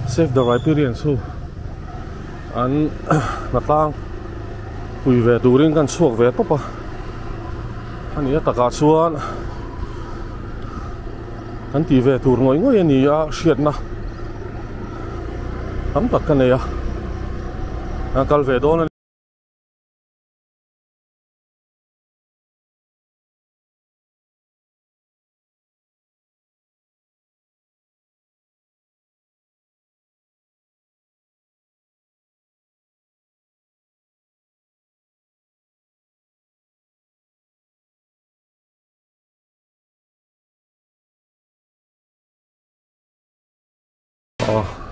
save the riparian su an natang pui ve turin kan suak ve topa ani taka chuan kan ti ve tur ngoi ngoi ani a hriat na am tak kan ya kal ve don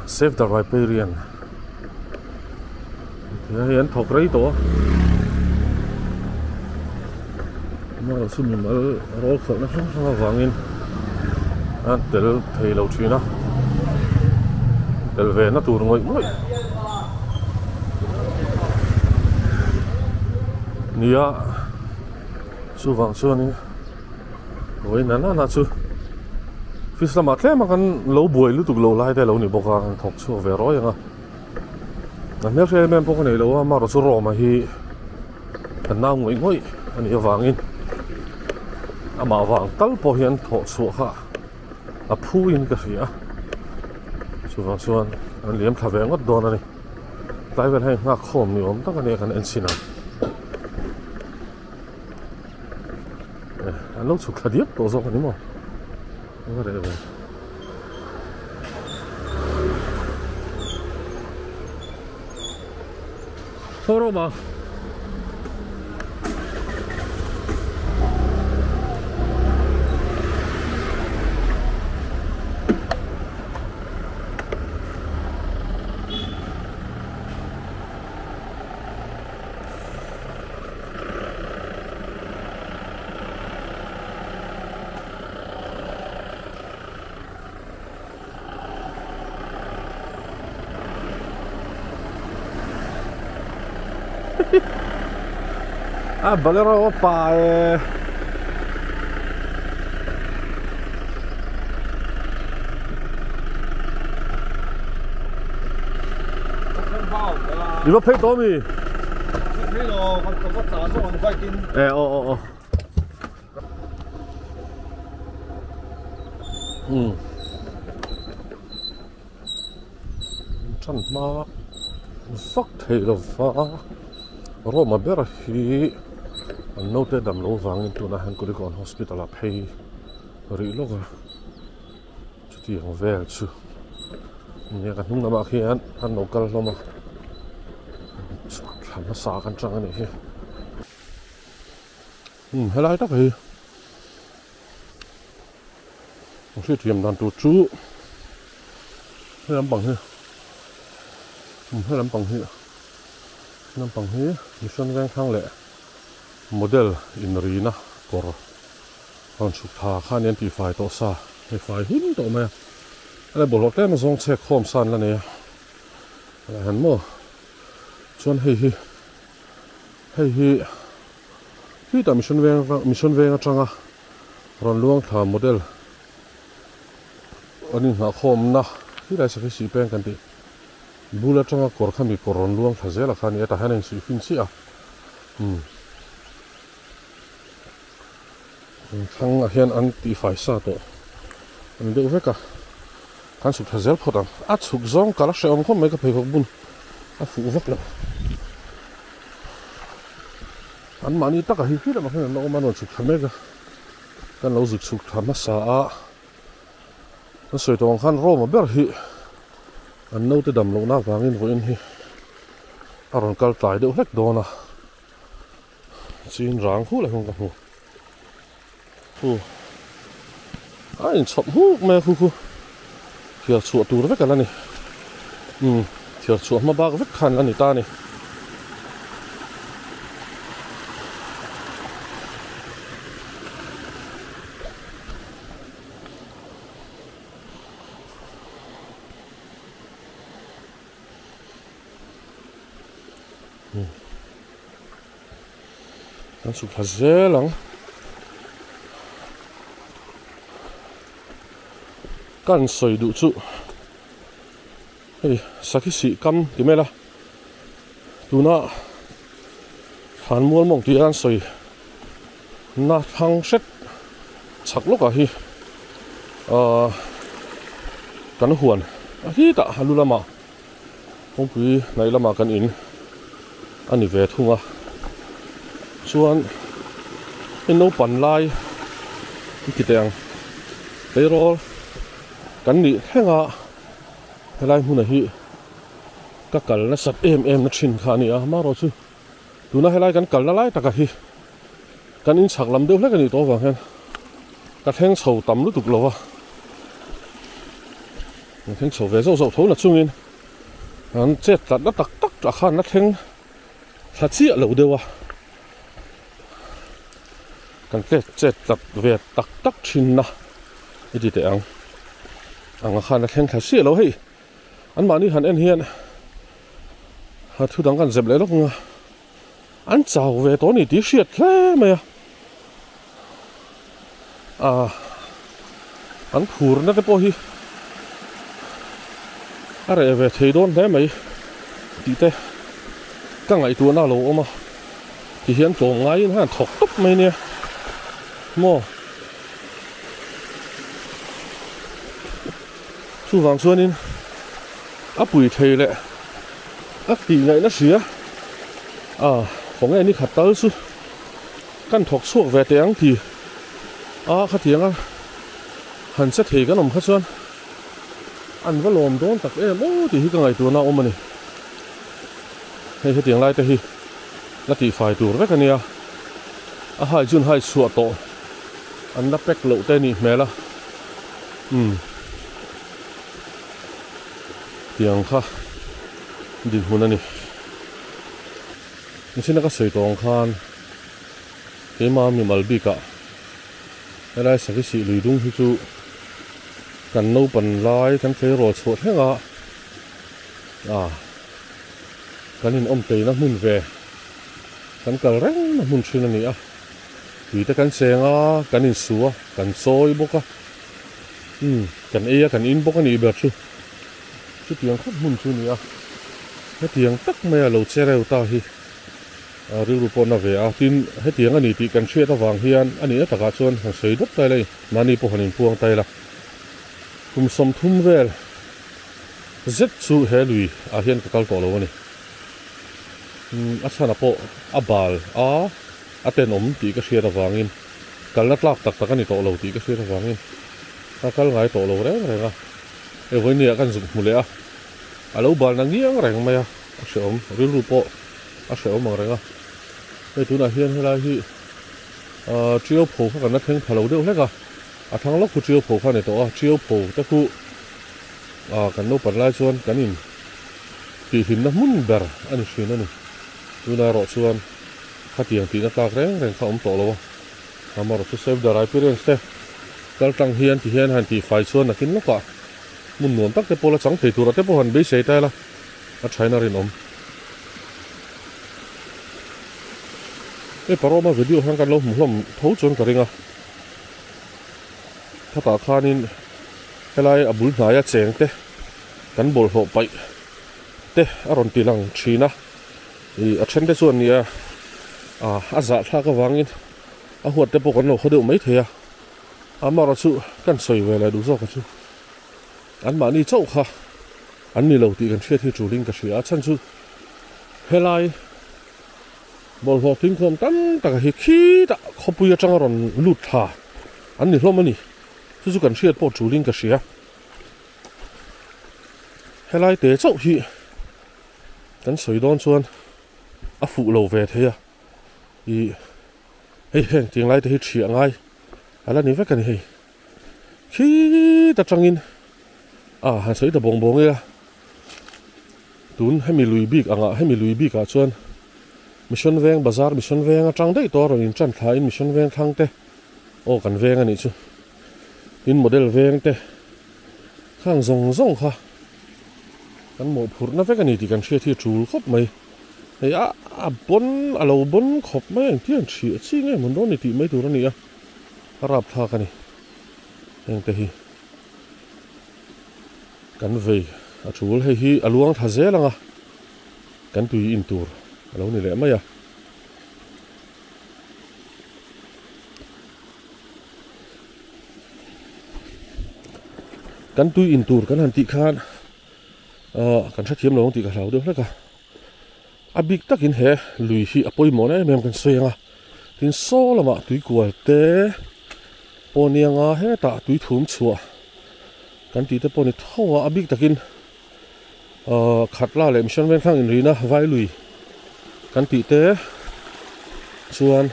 save the riparian hian thok rei to ma sumi mal rol khol na sang wangin an tel thei lo thina tel ve na tur ngoi ngoi nia su wang chuan ni oi na chu Fislama tle ma kan lo buai lu tuk lo lai te lo ni boka kan thok chu ve ro yanga na mer se men pok nei lo ma ro chu ro ma hi kan na ngoi ngoi ani awangin ama wang tal po hian tho chu kha a phu in ka ria chu wang chuan an liam thave ngot don ani tai vel hai nga khom ni om tak ani kan en sina an lo chu khadiap to zo kan mo whatever. Soroma. Bolero opa你要配多米？配咯，我炸咗很快啲。哦。真嘛，fuck thầy lo pha, Roma bera hi. Nó te dam lo wangin tuna han ko kon hospital a phei ri lo ga chuti ang vel chu nia kan hung nama khian han local loma tham na sa kan chang ani hi helai tak hi ông tiêm đàn tụ chú hơi làm bằng hi hơi làm bằng hi mission gang thang lệ model in rina kor on chuk tha khan en ti fai to sa he fai hin to me ale bolok te ma zong che khom san la ne han mo chon hi ta mission veng atanga ron luang tha model ani na khom na hi lai sa si pen kan ti bula tanga kor khami koron luang tha zela khan eta hanen si fin si a thang hian an ti fai sa to an deuh veka kan suk thazel photam a chuk zong kala sheom khom mai ka phei khok bun a fu vek la an mani taka hi phila ma khan no man chuk thamega kan lo zik chuk thama sa a an soi tong khan roma ber hi an no te dam lo na wangin ro in hi aron kal tai deuh hlek dona chin rang khu la hong ka hu anh chọc hú mẹ khu thiệt chuột tù rất cả là này thiệt chuột mà ba cái vết khăn là này ta này anh chụp thật dễ lắm kan soi du chu hei sakisi kam ki mela tuna han mual mong ti an soi na thang set chak lo ka hi kan huan hi ta halulama kong pui nai lama kan in ani ve thunga chuan in no pan lai ki teng payroll kan ni henga helai huna hi ka kal na sat em na thin kha ni a ma ro chu tuna helai kan kal na lai taka hi kan in chak lam deuh hlek ani to wang hen ka theng chho tam lu tuk lo wa theng chho ve zo zo tho na chungin an chet tat na tak tak ta khan na theng tha chi lo dewa kan chet tat ve tak tak thin na idi te ang khan na theng tha chi lo hei an mani han en hian ha thu dang kan zep le lok nga an chau ve to ni ti hriat hle mai an phur na te po hi are ve thei don hle mai ti te ka ngai tu na lo oma ti hian tlong ngai in han thok top mai ne mo chu wang chuanin a pui thei le a ti ngai na sia khong ai ni khatal chu kan thok suak ve te ang ti kha tianga han se thei kan om kha chuan an va lom don tak mo ti hi ka ngai tu na om ani hei tiang lai te hi na ti fai tur vek ania a hai chun hai suat to an na pek lo te ni mela tiang kha di hun ani ni sina ka sei tong khan ke ma mi malbi ka helai sakisi luidung hi chu kan no pan lai kan fe ro chhuat henga kan in om te na mun ve kan kal reng na mun thin ani tui te kan senga kan in suwa kan soi boka kan eya kan in boka ni ber chu tiang khop mun chu ni he tiang tak mai lo chereu ta hi ru ru pon na ve tin he tiang ani ti kan thriat awang hian ani na taka chuan han sei dop tai lai mani po hanin puang tai la kum som thum vel zet chu he lui hian ka kal to lo ani achana po abal aten om ti ka hriat awangin kalna tlak tak tak ani to lo ti ka hriat awangin ka kal ngai to lo reng renga e voi nia kan zum mule alo bal na ngiang reng mai a se om ru ru po se om ang renga e tu na hian helai hi trio pho kha kan theng phalo deuh hleka thang lok ku trio pho kha ne to trio pho te khu kan no par lai chuan kan in ti hin na mun ber ani hrin ani tu na ro chuan kha tiang ti na tlak reng reng kha om to lo amar chu save the appearance te kal tang hian ti hian han ti fai chuan nakin loka mun nuam tak te pola chang thei tur te po han be sei tai la a China rin om e paroma video hang kan lo hlom tho chon ka ringa thata khanin helai abul hnaya cheng te kan bol ho pai te aron tilang thina a then te chuan nia za thla ka wangin a huat te po kan lo khodeu mai theya amara chu kan soi vela du zo ka chu an mani chau kha an ni lo ti kan thriat hi chuling ka hria chan chu helai bol ho ting khom tam taka hi khi ta khopui atang ron lut tha an ni hlom ani chu kan thriat po chuling ka hria helai te chau hi kan soi don chuan a fu lo ve theya hei heng ting lai te hi thria ngai ala ni vek ani hei khi ta changin han soi ta bong bong ya tun hemi lui bik anga hemi lui bik a chuan mission veng bazar mission veng atang dei to ron in chan thai in mission veng thang te kan veng ani chu in model veng te khang zong zong kha kan mo phur na vek ani ti kan thria thi chul khop mai hei bon alo bon khop mai tian thi chi nge mun don ni ti mai tur ani rap tha kani eng te hi kan ve a chul hei hi aluang tha zelanga kan tui in tur alo ni le mai a kan tui in tur kan han ti khan kan tha thiam lo ti ka hlau deuh hleka abik takin he lui hi apoi mo na mem kan soyanga tin so lama tui kual te ponianga he ta tui thum chua kan ti te poni thowa abik takin khatla le mission ven thang in rina vai lui kan ti te chuan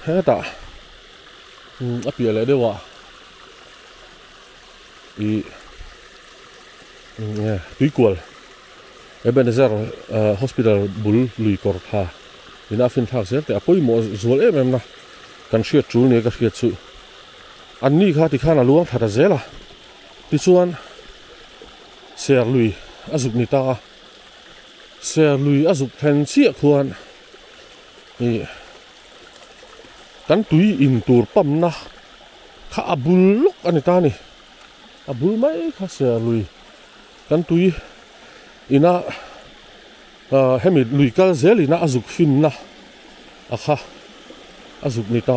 he ta apia le dewa i tui kual Ebenezer hospital bul lui kor tha ina fin thak zel te apoi mo zual em na kan hriat chul ne ka hriat chu an ni kha ti khana luang thata zela ti chuan ser lui azuk ni ta ser lui azuk thlen chi khuan ni kan tui in tur pam na kha abul lok ani ta ni abul mai kha ser lui kan tui ina hemi lui kal zel ina azuk fin na akha azuk ni ta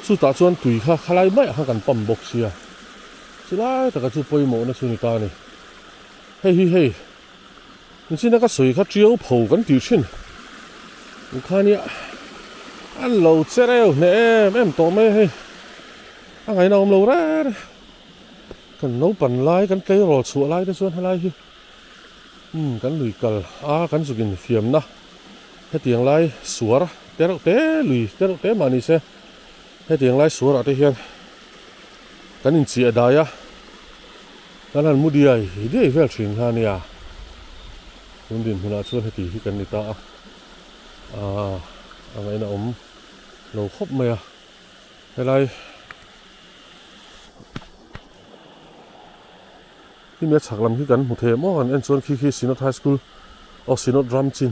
chu ta chuan tui kha khalai mai kha kan pam bok sia chulai ta ka chu poimo na chu ni ta ni hei ni china ka soi kha triau phou kan ti thin ni khani an lo chereu ne em to me hei a ngai na om lo ra kan no pan lai kan tlei ro chu lai te chuan halai hi kan lui kal kan zukin fiam na he tiang lai suar terok te lui terok te mani se he tiang lai suar ate hian kan in chi adaya kan an mudiai hi dei vel thin ha nia undin huna chuan he ti hi kan ni ta angai na om lo khop mai a helaiที่มีฉากลำที่กันมุเทมอันเอ็นชวนขี้ซีโนไทสคูลเอาซีโนดรัมจิน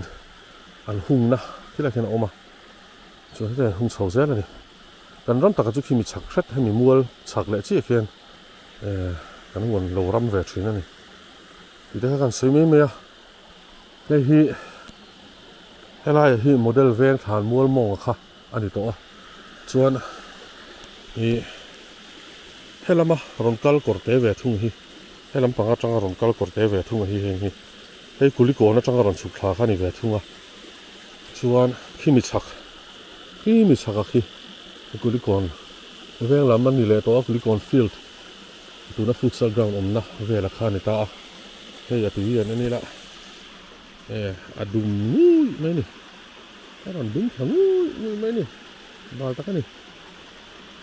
อันหุ่งนะที่เราเห็นออกมาชวนที่แต่หุ่งเสาเจ้าเลยกันรัมตะกันจุขี้มีฉากเซ็ตให้มีมัวฉากเละจี้เขียนกันวนโลรัมเวทรีนั่นนี่ที่ได้กันสวยไม่อะได้ฮีอะไรฮีโมเดลเวงฐานมัวมองอะค่ะอันนี้ตัวชวนนี่ให้ละมารอนกัลกอร์เตเวทุ่งฮีให้ลำพังจังการอนกัลกอร์เตเวทุ่งฮีเฮงฮีให้กุลิโกนะจังการอนสุขลาขันอีเวทุ่งอ่ะชวนขี้มิชักอะขี้กุลิโกนเวงลำมันนี่เลยตัวกุลิโกนฟิลด์ตัวนั้นฟุตซอลกราวน์นะเวลาขันนี่ตาให้ยาตัวนี้นี่ละอดุมงูไม่นี่อดุมทั้งงูไม่นี่บาลตะกันนี่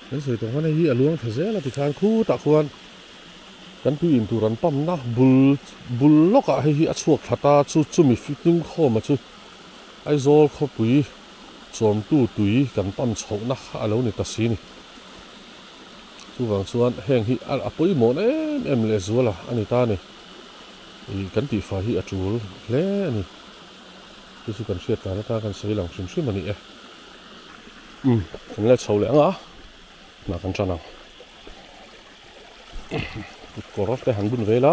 นั่นสวยตรงนั้นไอ้ฮีอลวงทะเซละติดทางคู่ตะควรกันตุอินตุรันปั๊มนะบุลล็อกอะให้ฮีอัดสวกทัตตาชูมีฟิตติ้งข้อมาชูไอโซลข้อปุยจอมตู้ตุยกันปั๊มโฉนะอะไรนี่ตัดสินชูวังชวนแห่งฮีอัดปุยหมดเลซัวละอันนี้ตานี่กันตีฟ้าฮีอัดจูลเล่นี่ที่สุกันเชียดการตากันใส่หลังชิมมันนี่กันเล่โฉเลยอ่ะมากันจันนังก็รอดแต่หันบุญเวลา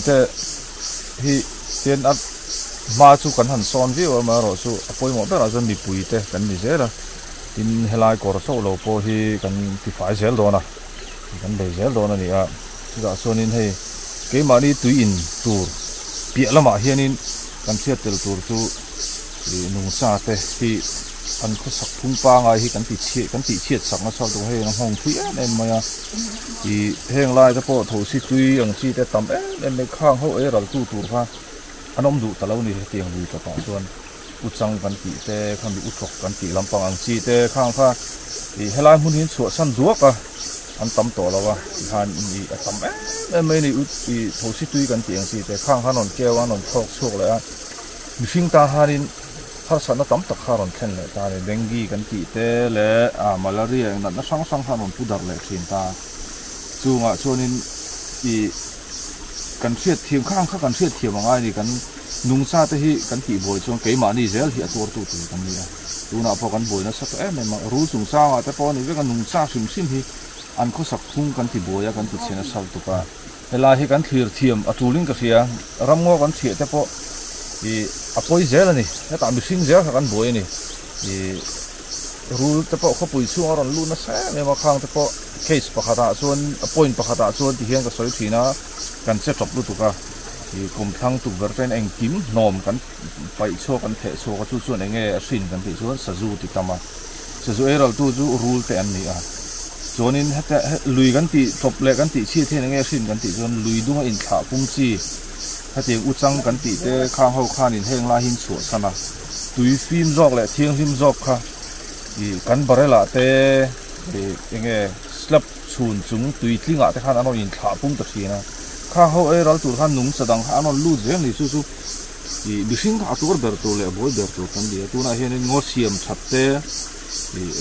Thế hi tiền at mà chú cần hẳn son view mà rồi chú apoi một là dân bị bùi thế cần bị dễ là tin helai cỏ sâu lâu po hi cần thì phải dễ đó nè cần để dễ đó nè nè chú đã son in hay cái mà đi tùy in tour bịa là mà hiện in cần thiết từ tour chú thì nung sa thế thì anh có sắc phun pa ngay hi cần bị chiết sắc nó sao tụi hay nó hong thủy em mà thì heng lai cái po thầu si tùy ông si thế tầm em mấy khang hậu ấy rồi tu tour ha anh ông đủ tao lâu này tiền đủ cho tao xuân ut sangกันตีเตะข้ามutถกกันตีลำปางอังจีเตะข้างฟ้าที่เฮลัยมุนหินสวดสั้นจวกอ่ะอันตั้มตัวเราว่ะที่ฮันนี่ตั้มไม่นี่อุดที่ทศตุยกันตีอังจีเตะข้างฮันนนแก้วฮันนนทอกโชกเลยอ่ะมิชิงตาฮันินฮัสนัตั้มตะขารอนเช่นเลยตาเนี่ยเดงกีกันตีเตะเลยมาลาเรียนั่นนั่นสังฮันนนผู้ดักเลยชินตาจูงอ่ะชวนินที่กันเชียดเทียมข้างกันเชียดเทียมง่ายนี่กันนุ่งซาเตหิกันตีบอยช่วงเกยมานี่เซลที่ตัวตุกันนี่อ่ะตัวน่ะพอกันบอยนะสักมันมารู้สูงซาแต่พอนี่เรื่องกันนุ่งซาซิมฮิอันเขาสักพุ่งกันตีบอยกันตีเชนะสัลตุกะเวลาที่กันเทียมอัตุลิงก็เสียรำงอกันเสียแต่พอปอยเซลนี่แต่ตามมิซิงเซลกันบอยนี่รู้แต่พอเขาปุยช่วงรันลุ้นนะแซ่เนี่ยมาข้างแต่พอเคสปะขดาส่วนปอยปะขดาส่วนที่เฮียงก็สวยทีนะกันเซ็ตจบรู้ตุกะที่กลุ่มทั้งตุกเบอร์เป็นเองกิมนอมกันไปโชว์กันเทะโชว์กันช่วยๆเองสินกันที่ส่วนสจูติดตามมาสจูเราตัวจูรูลแต่อันนี้ส่วนนี้ให้ลุยกันที่จบเล็กกันที่ชี้เท่เองสินกันที่ส่วนลุยด้วยอินขาพุ่งซีให้เตียงอุจังกันที่เตะข้างเขาข้านินเฮงลาหินสวนสนะตุยฟิล์มจอกแหละเทียงฟิล์มจอกค่ะที่กันบริละเตะเองสลับชุนจุงตุยทิ้งอ่ะแต่ข้าอันนั้นอินขาพุ่งตะชีนะข้าเขาเราตัวข้านุ่งสะดังข้าอันนั้นลู่เสียงนี่สู้ที่ดิฉันข้าตัวเบอร์ตัวเลยบ่อยเบอร์ตัวกันเดียตัวนั้นเห็นงอเสียมชัดเตะ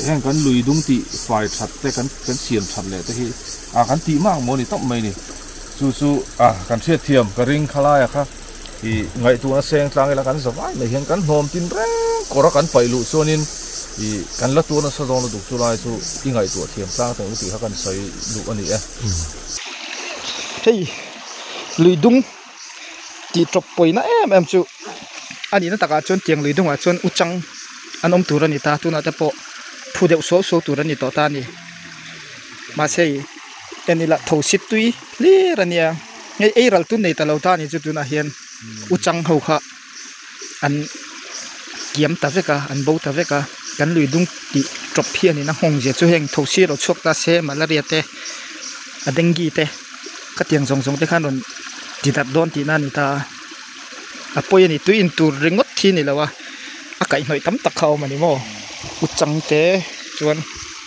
เห็นกันลุยดุงตีไฟชัดเตะกันเสียมชัดเลยแต่ที่กันตีมากโมนี่ต้องไม่นี่สู้กันเสียเทียมกันริงขลายค่ะที่ไงตัวนั้นเสียงกลางแล้วกันสบายไม่เห็นกันหอมจินแรงก็รักกันไปลู่ส่วนนี้ที่กันละตัวนั้นสะดองดูสุดายสู้ที่ไงตัวเทียมกลางแต่อุติเขากันใส่ลู่อันนี้ที่ลุยดุงที่จบไปนะจูอันนี้นั่นตากาจนเตียงลุยดุงจนอุจังอันตัวนี้ตาตัวนั้นจะพอผู้เดียวโซ่ตัวนี้ต่อตานี่มาใช่อันนี้ละทศิตุยเลี้ยนี่ไอ้รัลตุนในตะลาวตานี่จุดนั้นเห็นอุจังเขาค่ะอันเกี่ยมตาเวกาอันบูตาเวกากันลุยดุงที่จบเพียนี่นะหงเจจูเฮงทศิเราชกตาเซมาลาเรียเตอเดงกีเตก็เตียงทรงๆแต่ข้าโดนจิตดัดโดนที่นั่นนี่ตาปอยนี่ตุยอินตูริงดที่นี่แหละวะอากาศหน่อยตั้มตะเขามานี่โมอุจังเตชวน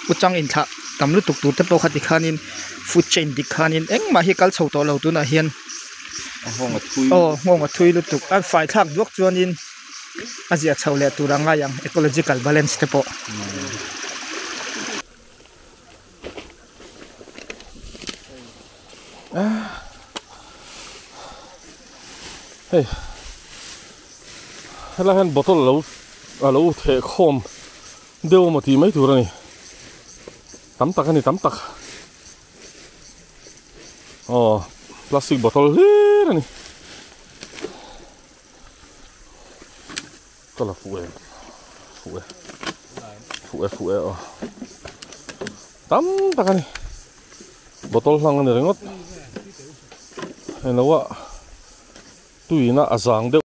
อุจังอินทะตั้มลุตุกตูเตปโอขัดดิขานินฟูเชนดิขานินเอ็งมาฮิกัลโซโตเราตัวน่ะเฮียนงงทุยลุตุกไฟทักยกชวนินอาเซียชาวเลตุรังไงยัง ecological balance เตปโอเฮ้ยแล้วเห็นบอทเราเทคอมเดี๋ยวมาทีไม่ถูกเลยตั้มตักนี่ตั้มตักอ๋อพลาสติกบอทเฮ้ยนี่ก็ละฟูเออ๋อตั้มตักนี่บอทลังนี่เรื่องก็เห็นแล้วว่าตุยน่ะอาจารย์เด็ก